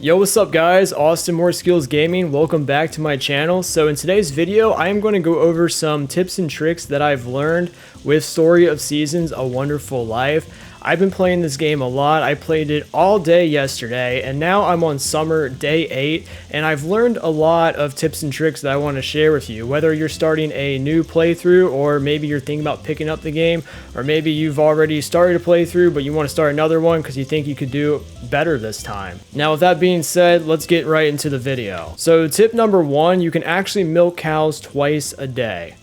Yo, what's up guys? Austin More Skills Gaming. Welcome back to my channel. So in today's video, I am going to go over some tips and tricks that I've learned with Story of Seasons: A Wonderful Life. I've been playing this game a lot. I played it all day yesterday, and now I'm on summer day 8, and I've learned a lot of tips and tricks that I want to share with you. Whether you're starting a new playthrough, or maybe you're thinking about picking up the game, or maybe you've already started a playthrough but you want to start another one because you think you could do better this time. Now with that being said, let's get right into the video. So tip number 1, you can actually milk cows twice a day.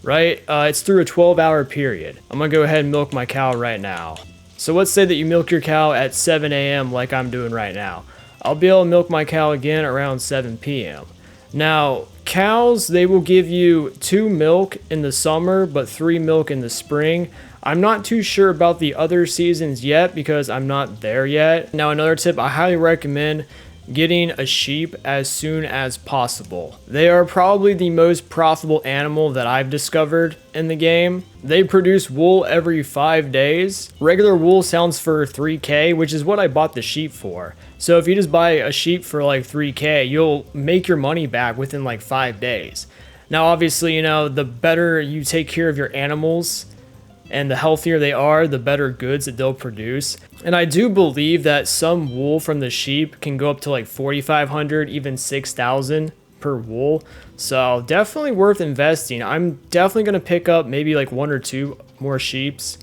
Right? It's through a 12-hour period. I'm gonna go ahead and milk my cow right now. So let's say that you milk your cow at 7 a.m. like I'm doing right now. I'll be able to milk my cow again around 7 p.m. Now, cows, they will give you 2 milk in the summer, but 3 milk in the spring. I'm not too sure about the other seasons yet because I'm not there yet. Now, another tip, I highly recommend getting a sheep as soon as possible. They are probably the most profitable animal that I've discovered in the game. They produce wool every 5 days. Regular wool sells for 3K, which is what I bought the sheep for. So if you just buy a sheep for like 3K, you'll make your money back within like 5 days. Now obviously, you know, the better you take care of your animals and the healthier they are, the better goods that they'll produce. And I do believe that some wool from the sheep can go up to like 4,500, even 6,000 per wool. So definitely worth investing. I'm definitely going to pick up maybe like 1 or 2 more sheeps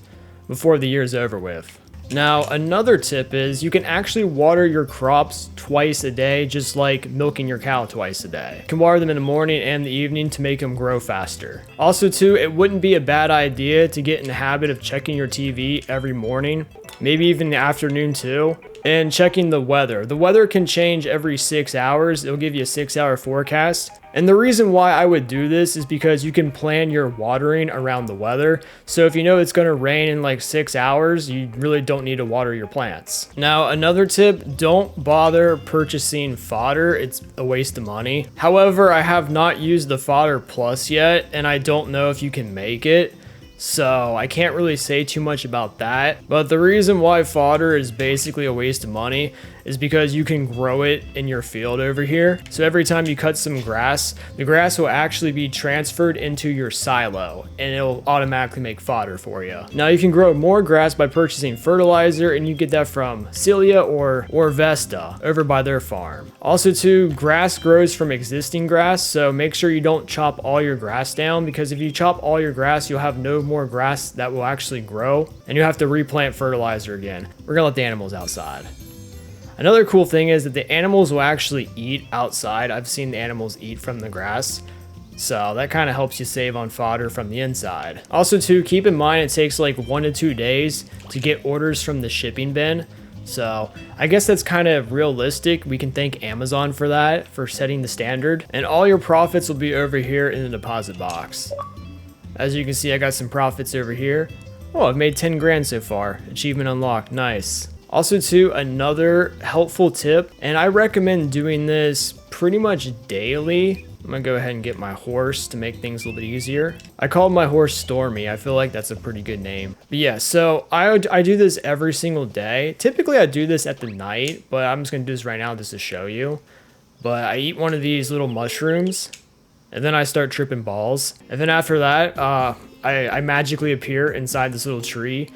before the year's over with. Now, another tip is you can actually water your crops twice a day, just like milking your cow twice a day. You can water them in the morning and the evening to make them grow faster. Also too, it wouldn't be a bad idea to get in the habit of checking your TV every morning, maybe even in the afternoon too, and checking the weather. The weather can change every 6 hours. It'll give you a 6-hour forecast. And the reason why I would do this is because you can plan your watering around the weather. So if you know it's going to rain in like 6 hours, you really don't need to water your plants. Now, another tip, don't bother purchasing fodder. It's a waste of money. However, I have not used the Fodder Plus yet, and I don't know if you can make it. So I can't really say too much about that. But the reason why fodder is basically a waste of money is because you can grow it in your field over here. So every time you cut some grass, the grass will actually be transferred into your silo and it'll automatically make fodder for you. Now you can grow more grass by purchasing fertilizer, and you get that from Celia or Vesta over by their farm. Also too, grass grows from existing grass, so make sure you don't chop all your grass down, because if you chop all your grass, you'll have no more grass that will actually grow and you have to replant fertilizer again. We're gonna let the animals outside. Another cool thing is that the animals will actually eat outside. I've seen the animals eat from the grass. So that kind of helps you save on fodder from the inside. Also too, keep in mind it takes like 1 to 2 days to get orders from the shipping bin. So I guess that's kind of realistic. We can thank Amazon for that, for setting the standard. And all your profits will be over here in the deposit box. As you can see, I got some profits over here. Oh, I've made 10 grand so far. Achievement unlocked, nice. Also too, another helpful tip, and I recommend doing this pretty much daily. I'm gonna go ahead and get my horse to make things a little bit easier. I called my horse Stormy. I feel like that's a pretty good name. But yeah, so I do this every single day. Typically I do this at the night, but I'm just gonna do this right now just to show you. But I eat one of these little mushrooms, and then I start tripping balls. And then after that, I magically appear inside this little tree.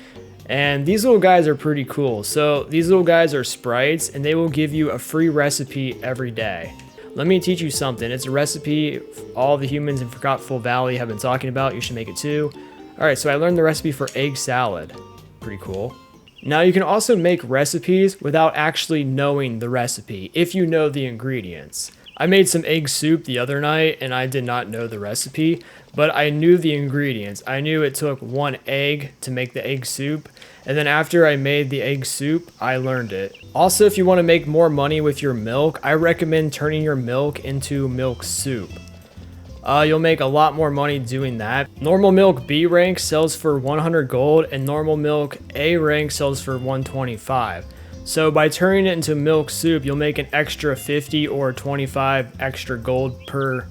And these little guys are pretty cool. So these little guys are sprites, and they will give you a free recipe every day. Let me teach you something. It's a recipe all the humans in Forgetful Valley have been talking about. You should make it too. All right, so I learned the recipe for egg salad. Pretty cool. Now you can also make recipes without actually knowing the recipe if you know the ingredients. I made some egg soup the other night and I did not know the recipe, but I knew the ingredients. I knew it took 1 egg to make the egg soup, and then after I made the egg soup, I learned it. Also, if you want to make more money with your milk, I recommend turning your milk into milk soup. You'll make a lot more money doing that. Normal milk B rank sells for 100 gold, and normal milk A rank sells for 125. So by turning it into milk soup, you'll make an extra 50 or 25 extra gold per,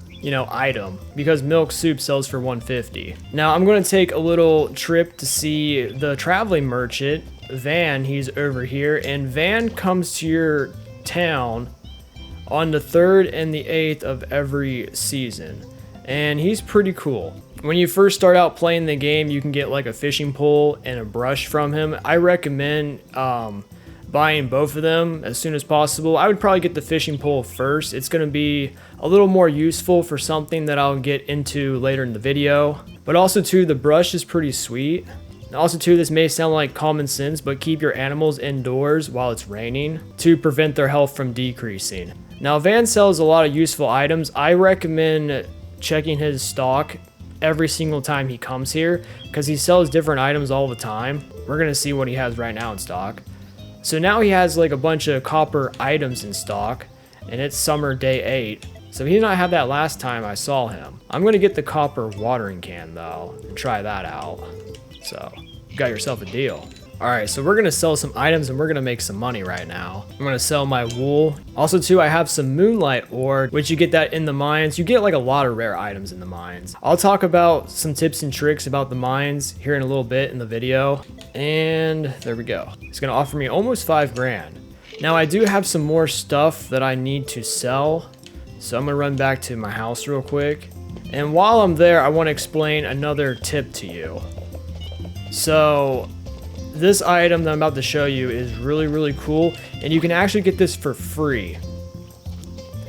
item, because milk soup sells for 150. Now I'm going to take a little trip to see the traveling merchant Van. He's over here, and Van comes to your town on the 3rd and the 8th of every season. And he's pretty cool. When you first start out playing the game, you can get like a fishing pole and a brush from him. I recommend buying both of them as soon as possible. I would probably get the fishing pole first. It's going to be a little more useful for something that I'll get into later in the video. But also too, the brush is pretty sweet. Also too, this may sound like common sense, but keep your animals indoors while it's raining to prevent their health from decreasing. Now, Van sells a lot of useful items. I recommend checking his stock every single time he comes here because he sells different items all the time. We're going to see what he has right now in stock. So now he has like a bunch of copper items in stock, and it's summer day 8. So he did not have that last time I saw him. I'm going to get the copper watering can though and try that out. So you got yourself a deal. All right, so we're gonna sell some items and we're gonna make some money right now. I'm gonna sell my wool. Also too, I have some moonlight ore, which you get that in the mines. You get like a lot of rare items in the mines. I'll talk about some tips and tricks about the mines here in a little bit in the video. And there we go. It's gonna offer me almost 5 grand. Now I do have some more stuff that I need to sell. So I'm gonna run back to my house real quick. And while I'm there, I wanna explain another tip to you. So this item that I'm about to show you is really cool, and you can actually get this for free.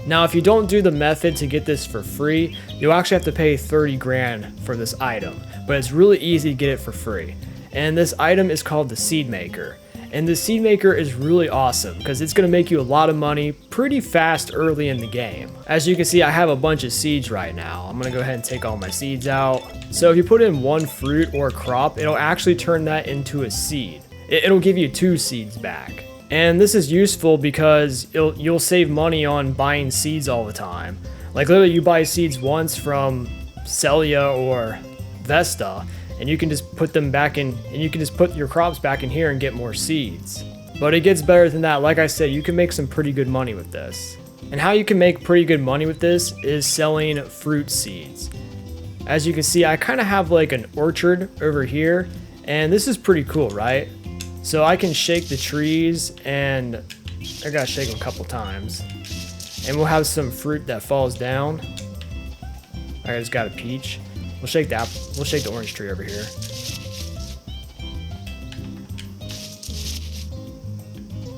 Now, if you don't do the method to get this for free, you'll actually have to pay 30 grand for this item, but it's really easy to get it for free. And this item is called the Seed Maker. And the Seed Maker is really awesome because it's going to make you a lot of money pretty fast early in the game. As you can see, I have a bunch of seeds right now. I'm going to go ahead and take all my seeds out. So if you put in 1 fruit or crop, it'll actually turn that into a seed. It'll give you 2 seeds back. And this is useful because you'll save money on buying seeds all the time. Like literally you buy seeds once from Celia or Vesta, and you can just put them back in, and you can just put your crops back in here and get more seeds. But it gets better than that. Like I said, you can make some pretty good money with this. And how you can make pretty good money with this is selling fruit seeds. As you can see, I kind of have like an orchard over here, and this is pretty cool, right? So I can shake the trees, and I gotta shake them a couple times. And we'll have some fruit that falls down. I just got a peach. We'll shake the apple. We'll shake the orange tree over here.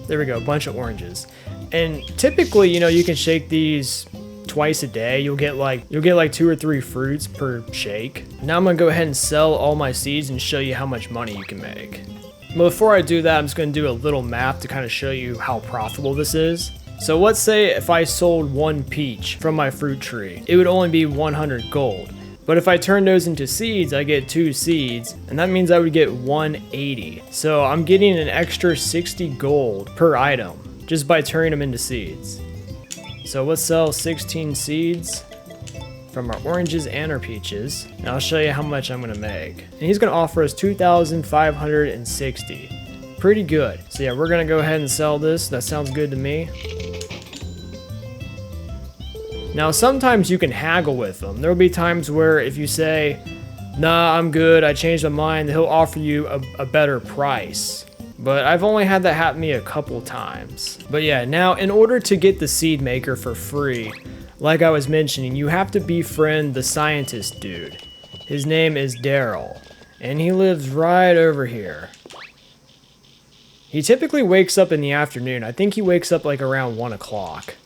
There we go, a bunch of oranges. And typically, you know, you can shake these twice a day. You'll get like 2 or 3 fruits per shake. Now I'm gonna go ahead and sell all my seeds and show you how much money you can make. But before I do that, I'm just gonna do a little math to kind of show you how profitable this is. So let's say if I sold 1 peach from my fruit tree, it would only be 100 gold. But if I turn those into seeds, I get 2 seeds, and that means I would get 180. So I'm getting an extra 60 gold per item just by turning them into seeds. So let's sell 16 seeds from our oranges and our peaches, and I'll show you how much I'm gonna make. And he's gonna offer us 2,560. Pretty good. So yeah, we're gonna go ahead and sell this. That sounds good to me. Now, sometimes you can haggle with them. There'll be times where if you say, nah, I'm good, I changed my mind, he'll offer you a better price. But I've only had that happen to me a couple times. But yeah, now in order to get the Seed Maker for free, like I was mentioning, you have to befriend the scientist dude. His name is Daryl, and he lives right over here. He typically wakes up in the afternoon. I think he wakes up like around 1 o'clock.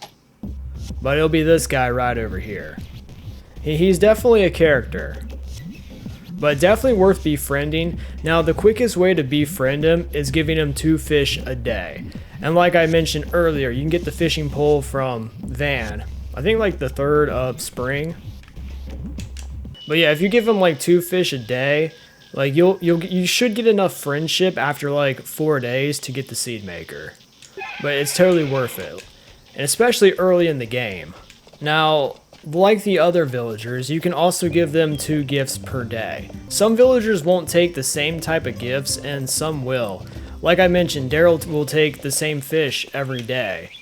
But it'll be this guy right over here. He's definitely a character, but definitely worth befriending. Now, the quickest way to befriend him is giving him 2 fish a day. And like I mentioned earlier, you can get the fishing pole from Van. I think like the 3rd of spring. But yeah, if you give him like 2 fish a day, like you should get enough friendship after like 4 days to get the Seed Maker. But it's totally worth it. And especially early in the game. Now, like the other villagers, you can also give them 2 gifts per day. Some villagers won't take the same type of gifts, and some will. Like I mentioned, Daryl will take the same fish every day.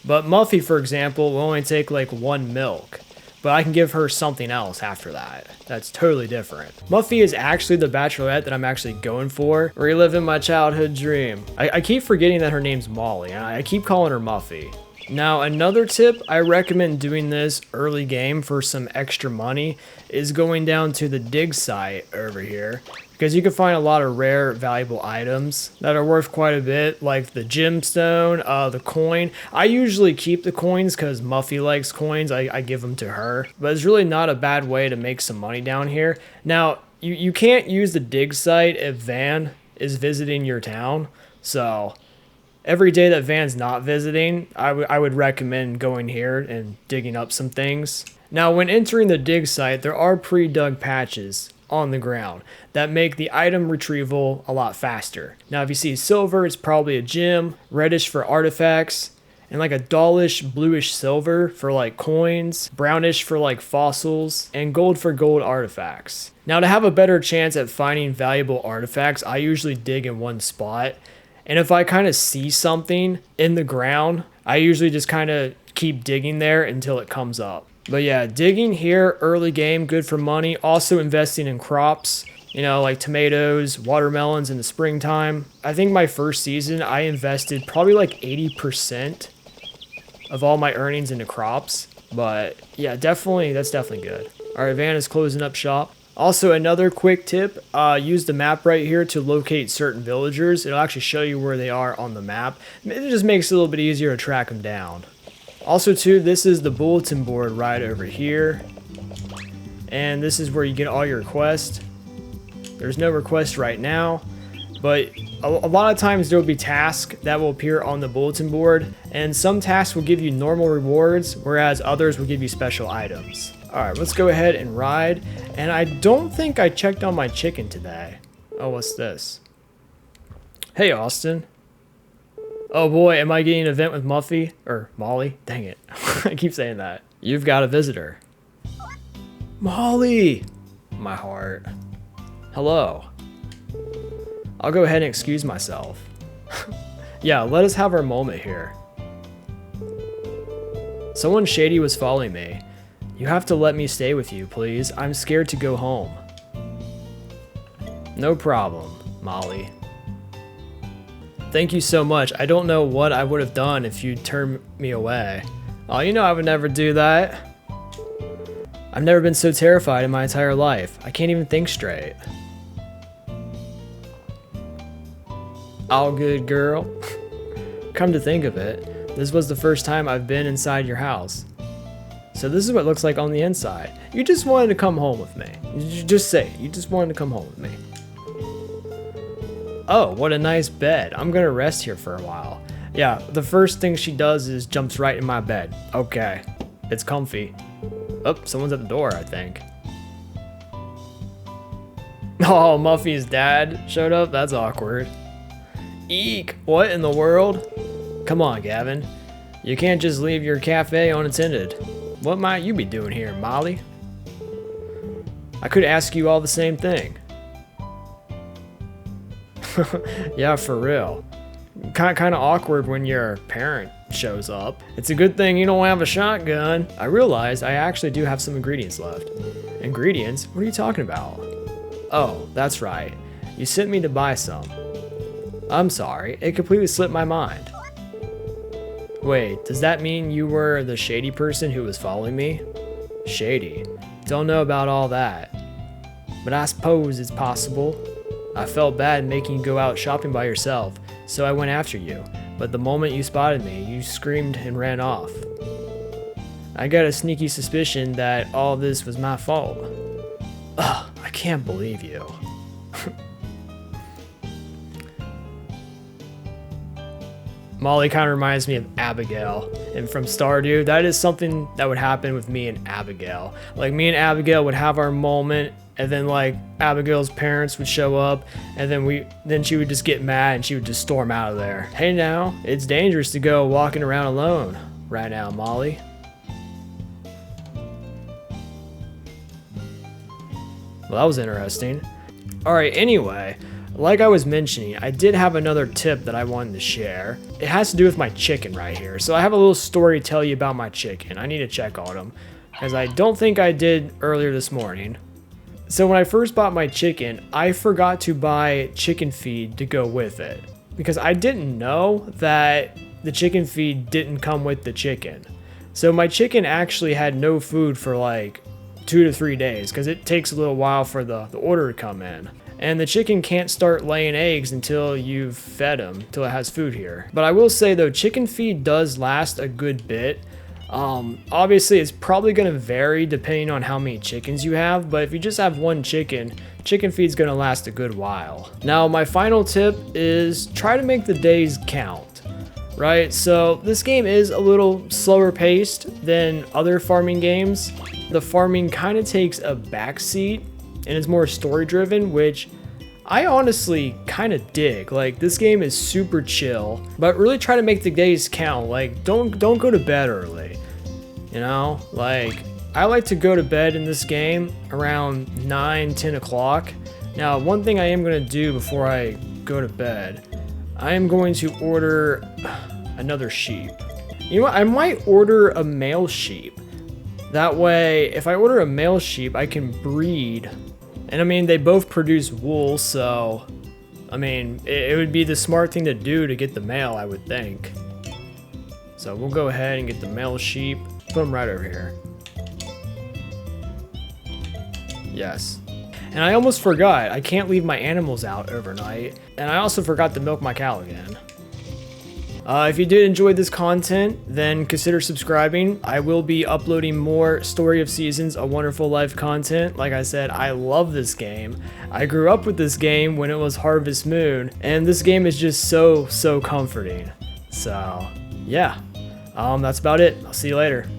But Muffy, for example, will only take like 1 milk. But I can give her something else after that. That's totally different. Muffy is actually the bachelorette that I'm actually going for. Reliving my childhood dream. I keep forgetting that her name's Molly, and I keep calling her Muffy. Now, another tip, I recommend doing this early game for some extra money, is going down to the dig site over here, because you can find a lot of rare, valuable items that are worth quite a bit, like the gemstone, the coin. I usually keep the coins because Muffy likes coins. I give them to her, but it's really not a bad way to make some money down here. Now, you can't use the dig site if Van is visiting your town, so every day that Van's not visiting, I would recommend going here and digging up some things. Now, when entering the dig site, there are pre-dug patches on the ground that make the item retrieval a lot faster. Now, if you see silver, it's probably a gem, reddish for artifacts, and like a dullish bluish silver for like coins, brownish for like fossils, and gold for gold artifacts. Now, to have a better chance at finding valuable artifacts, I usually dig in one spot. And if I kind of see something in the ground, I usually just kind of keep digging there until it comes up. But yeah, digging here, early game, good for money. Also investing in crops, you know, like tomatoes, watermelons in the springtime. I think my first season, I invested probably like 80% of all my earnings into crops. But yeah, definitely, that's definitely good. All right, Van is closing up shop. Also, another quick tip, use the map right here to locate certain villagers. It'll actually show you where they are on the map. It just makes it a little bit easier to track them down. Also, too, this is the bulletin board right over here. And this is where you get all your quests. There's no request right now, but a lot of times there will be tasks that will appear on the bulletin board. And some tasks will give you normal rewards, whereas others will give you special items. Alright, let's go ahead and ride. And I don't think I checked on my chicken today. Oh, what's this? Hey, Austin. Oh boy, am I getting an event with Muffy? Or Molly? Dang it. I keep saying that. You've got a visitor. Molly! My heart. Hello. I'll go ahead and excuse myself. Yeah, let us have our moment here. Someone shady was following me. You have to let me stay with you, please. I'm scared to go home. No problem, Molly. Thank you so much. I don't know what I would have done if you turned me away. Oh, you know I would never do that. I've never been so terrified in my entire life. I can't even think straight. All good, girl. Come to think of it, this was the first time I've been inside your house. So this is what it looks like on the inside. You just wanted to come home with me. You just say it. You just wanted to come home with me. Oh, what a nice bed. I'm gonna rest here for a while. Yeah, the first thing she does is jumps right in my bed. Okay, it's comfy. Oh, someone's at the door, I think. Oh, Muffy's dad showed up? That's awkward. Eek, what in the world? Come on, Gavin. You can't just leave your cafe unattended. What might you be doing here, Molly? I could ask you all the same thing. Yeah, for real. Kind of awkward when your parent shows up. It's a good thing you don't have a shotgun. I realized I actually do have some ingredients left. Ingredients? What are you talking about? Oh, that's right. You sent me to buy some. I'm sorry, it completely slipped my mind. Wait, does that mean you were the shady person who was following me? Shady? Don't know about all that. But I suppose it's possible. I felt bad making you go out shopping by yourself, so I went after you. But the moment you spotted me, you screamed and ran off. I got a sneaky suspicion that all this was my fault. Ugh, I can't believe you. Molly kind of reminds me of Abigail, and from Stardew, that is something that would happen with me and Abigail. Like, me and Abigail would have our moment, and then like Abigail's parents would show up, and then she would just get mad and she would just storm out of there. Hey now, it's dangerous to go walking around alone right now, Molly. Well, that was interesting. Alright, anyway, like I was mentioning, I did have another tip that I wanted to share. It has to do with my chicken right here. So I have a little story to tell you about my chicken. I need to check on them, as I don't think I did earlier this morning. So when I first bought my chicken, I forgot to buy chicken feed to go with it, because I didn't know that the chicken feed didn't come with the chicken. So my chicken actually had no food for like 2 to 3 days because it takes a little while for the order to come in. And the chicken can't start laying eggs until you've fed them, until it has food here. But I will say though, chicken feed does last a good bit. Obviously it's probably going to vary depending on how many chickens you have, but if you just have one chicken, chicken feed's going to last a good while. Now my final tip is try to make the days count, right? So this game is a little slower paced than other farming games. The farming kind of takes a backseat and it's more story driven, which I honestly kind of dig. Like, this game is super chill, but really try to make the days count. Like, don't go to bed early, you know? Like, I like to go to bed in this game around 9, 10 o'clock. Now, one thing I am going to do before I go to bed, I am going to order another sheep. You know what? I might order a male sheep. That way, if I order a male sheep, I can breed. And I mean, they both produce wool, so I mean, it would be the smart thing to do to get the male, I would think. So we'll go ahead and get the male sheep. Put them right over here. Yes. And I almost forgot, I can't leave my animals out overnight. And I also forgot to milk my cow again. If you did enjoy this content, then consider subscribing. I will be uploading more Story of Seasons, A Wonderful Life content. Like I said, I love this game. I grew up with this game when it was Harvest Moon, and this game is just so comforting. So, yeah. That's about it. I'll see you later.